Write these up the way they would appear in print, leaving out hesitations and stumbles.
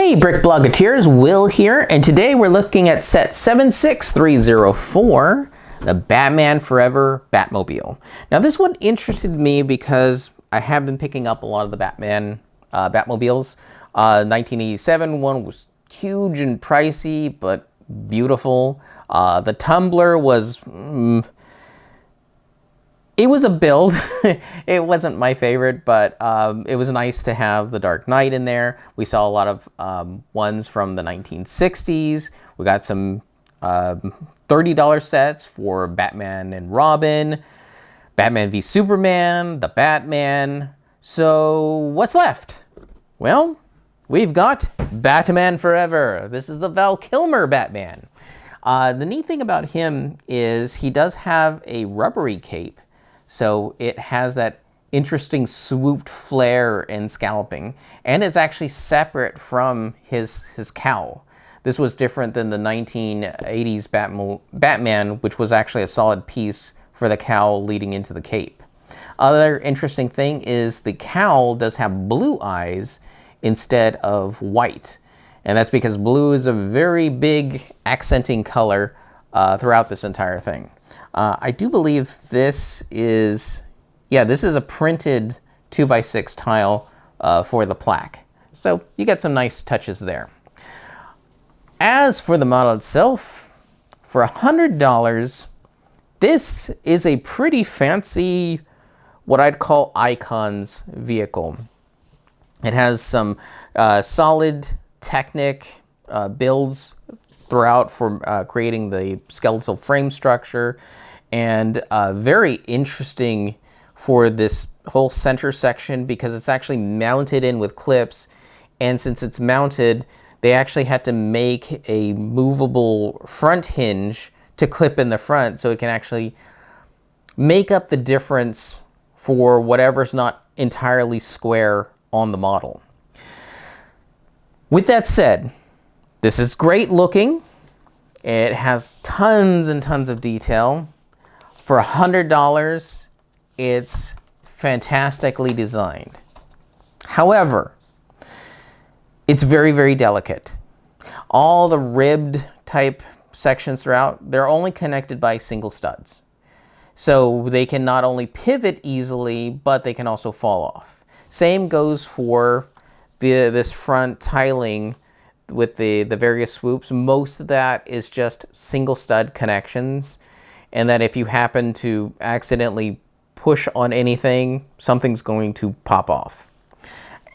Hey Brick Bloggeteers, Will here, and today we're looking at set 76304, the Batman Forever Batmobile. Now this one interested me because I have been picking up a lot of the Batmobiles. 1987 one was huge and pricey, but beautiful. The Tumbler was... It was a build. It wasn't my favorite, but it was nice to have the Dark Knight in there. We saw a lot of ones from the 1960s. We got some $30 sets for Batman and Robin, Batman v Superman, the Batman. So what's left? Well, we've got Batman Forever. This is the Val Kilmer Batman. The neat thing about him is he does have a rubbery cape. So it has that interesting swooped flare and scalloping, and it's actually separate from his cowl. This was different than the 1980s Batman, which was actually a solid piece for the cowl leading into the cape. Other interesting thing is the cowl does have blue eyes instead of white, and that's because blue is a very big accenting color throughout this entire thing. I do believe this is a printed 2x6 tile for the plaque. So you get some nice touches there. As for the model itself, for $100, this is a pretty fancy, what I'd call icons vehicle. It has some solid Technic builds throughout for creating the skeletal frame structure, and very interesting for this whole center section because it's actually mounted in with clips, and since it's mounted, they actually had to make a movable front hinge to clip in the front so it can actually make up the difference for whatever's not entirely square on the model. With that said, this is great looking. It has tons and tons of detail. For $100, it's fantastically designed. However, it's very, very delicate. All the ribbed type sections throughout, they're only connected by single studs. So they can not only pivot easily, but they can also fall off. Same goes for this front tiling with the various swoops. Most of that is just single stud connections, and that if you happen to accidentally push on anything, something's going to pop off.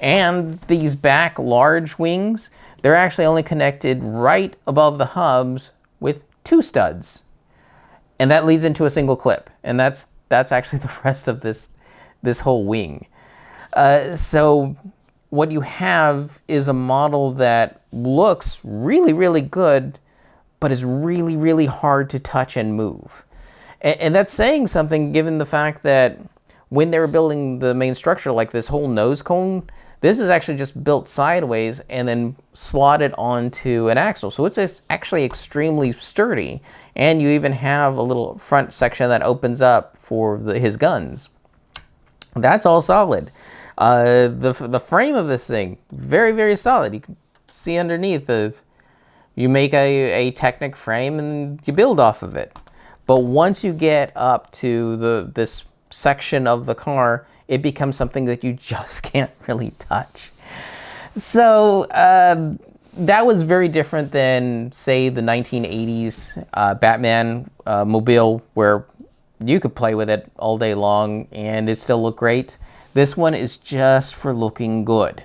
And these back large wings, they're actually only connected right above the hubs with 2 studs, and that leads into a single clip, and that's actually the rest of this whole wing. So what you have is a model that looks really, really good, but is really, really hard to touch and move. And that's saying something given the fact that when they were building the main structure, like this whole nose cone, this is actually just built sideways and then slotted onto an axle. So it's actually extremely sturdy. And you even have a little front section that opens up for his guns. That's all solid. The frame of this thing, very, very solid. You can see underneath, you make a Technic frame and you build off of it. But once you get up to this section of the car, it becomes something that you just can't really touch. So that was very different than, say, the 1980s Batman Mobile, where you could play with it all day long and it still looked great. This one is just for looking good.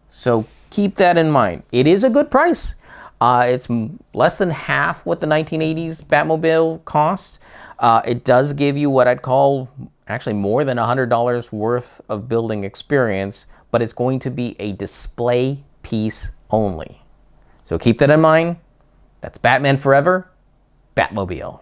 So keep that in mind. It is a good price. It's less than half what the 1980s Batmobile costs. It does give you what I'd call actually more than $100 worth of building experience, but it's going to be a display piece only. So keep that in mind. That's Batman Forever, Batmobile.